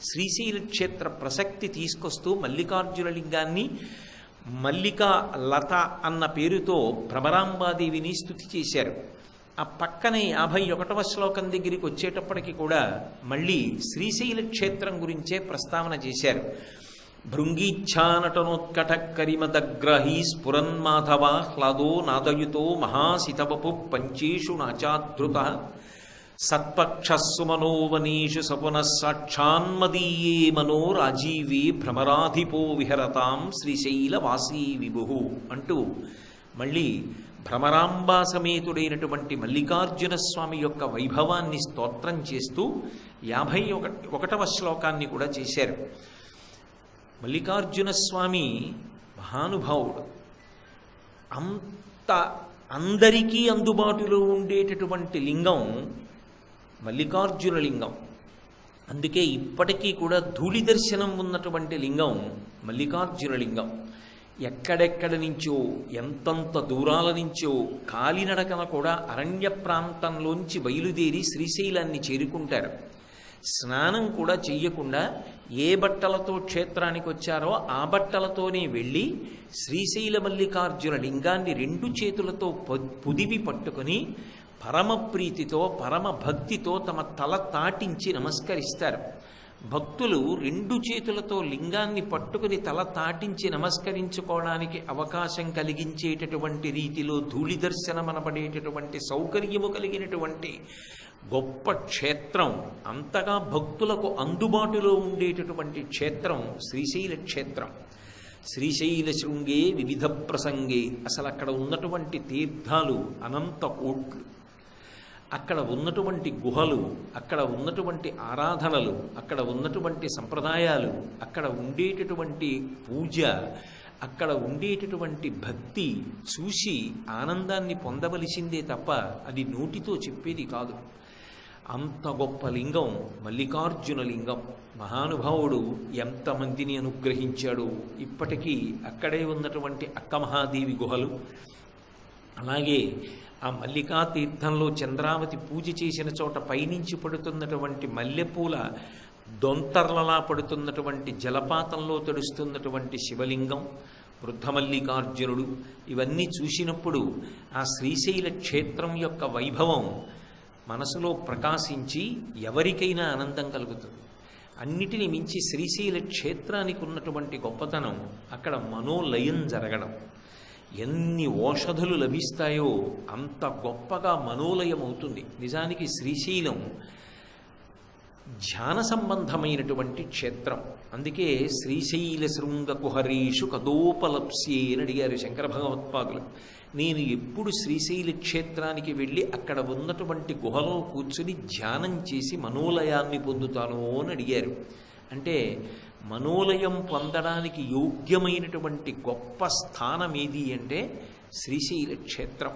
శ్రీశైల క్షేత్ర ప్రసక్తి తీసుకొస్తూ మల్లికార్జున లింగాన్ని మల్లికా లత అన్న పేరుతో భ్రమరాంబాదేవిని స్తుతి చేశారు. ఆ పక్కనే 51వ శ్లోకం దగ్గరికి వచ్చేటప్పటికి కూడా మళ్ళీ శ్రీశైల క్షేత్రం గురించే ప్రస్తావన చేశారు. భృంగీచ్ఛానటనోత్కట కరిమదగ్రహీ స్ఫురన్మాధవ హ్లాదో నాదయుతో మహాసితవపు పంచేషు నాచాధృత సత్పక్షస్సుమనోవనీషు సపునః సాక్షాన్మదీయే మనో రాజీవే భ్రమరాధిపో విహరతాం శ్రీశైలవాసీ విభు అంటూ మళ్ళీ భ్రమరాంబా సమేతుడైనటువంటి మల్లికార్జున స్వామి యొక్క వైభవాన్ని స్తోత్రం చేస్తూ 51వ శ్లోకాన్ని కూడా చేశారు. మల్లికార్జున స్వామి మహానుభావుడు. అందరికీ అందుబాటులో ఉండేటటువంటి లింగం మల్లికార్జున లింగం. అందుకే ఇప్పటికీ కూడా ధూళి దర్శనం ఉన్నటువంటి లింగం మల్లికార్జున లింగం. ఎక్కడెక్కడ నుంచో ఎంతంత దూరాల నుంచో కాలినడకన కూడా అరణ్య ప్రాంతంలోంచి బయలుదేరి శ్రీశైలాన్ని చేరుకుంటారు. స్నానం కూడా చెయ్యకుండా ఏ బట్టలతో క్షేత్రానికి వచ్చారో ఆ బట్టలతోనే వెళ్ళి శ్రీశైల మల్లికార్జున లింగాన్ని 2 చేతులతో పుదివి పట్టుకొని పరమ ప్రీతితో పరమ భక్తితో తమ తల తాటించి నమస్కరిస్తారు. భక్తులు 2 చేతులతో లింగాన్ని పట్టుకుని తల తాటించి నమస్కరించుకోవడానికి అవకాశం కలిగించేటటువంటి రీతిలో ధూళి దర్శనం అనబడేటటువంటి సౌకర్యము కలిగినటువంటి గొప్ప క్షేత్రం, అంతగా భక్తులకు అందుబాటులో ఉండేటటువంటి క్షేత్రం శ్రీశైల క్షేత్రం. శ్రీశైల శృంగే వివిధ ప్రసంగే, అసలు అక్కడ ఉన్నటువంటి తీర్థాలు అనంత కోట్లు, అక్కడ ఉన్నటువంటి గుహలు, అక్కడ ఉన్నటువంటి ఆరాధనలు, అక్కడ ఉన్నటువంటి సంప్రదాయాలు, అక్కడ ఉండేటటువంటి పూజ, అక్కడ ఉండేటటువంటి భక్తి చూసి ఆనందాన్ని పొందవలసిందే తప్ప అది నోటితో చెప్పేది కాదు. అంత గొప్ప లింగం మల్లికార్జున లింగం. మహానుభావుడు ఎంతమందిని అనుగ్రహించాడు. ఇప్పటికీ అక్కడే ఉన్నటువంటి అక్కమహాదేవి గుహలు, అలాగే ఆ మల్లికా తీర్థంలో చంద్రావతి పూజ చేసిన చోట పైనుంచి పడుతున్నటువంటి మల్లెపూల దొంతర్లలా పడుతున్నటువంటి జలపాతంలో తడుస్తున్నటువంటి శివలింగం, వృద్ధమల్లికార్జునుడు, ఇవన్నీ చూసినప్పుడు ఆ శ్రీశైల క్షేత్రం యొక్క వైభవం మనసులో ప్రకాశించి ఎవరికైనా ఆనందం కలుగుతుంది. అన్నిటిని మించి శ్రీశైల క్షేత్రానికి ఉన్నటువంటి గొప్పతనం అక్కడ మనోలయం జరగడం. ఎన్ని ఓషధులు లభిస్తాయో అంత గొప్పగా మనోలయం అవుతుంది. నిజానికి శ్రీశైలం ధ్యాన సంబంధమైనటువంటి క్షేత్రం. అందుకే శ్రీశైల శృంగ కుహరీషు కదోపలప్స్యే అని అడిగారు శంకర భగవత్పాదులు. నేను ఎప్పుడు శ్రీశైల క్షేత్రానికి వెళ్ళి అక్కడ ఉన్నటువంటి గుహలో కూర్చుని ధ్యానం చేసి మనోలయాన్ని పొందుతాను అని అడిగారు. అంటే మనోలయం పొందడానికి యోగ్యమైనటువంటి గొప్ప స్థానం ఏది అంటే శ్రీశైల క్షేత్రం.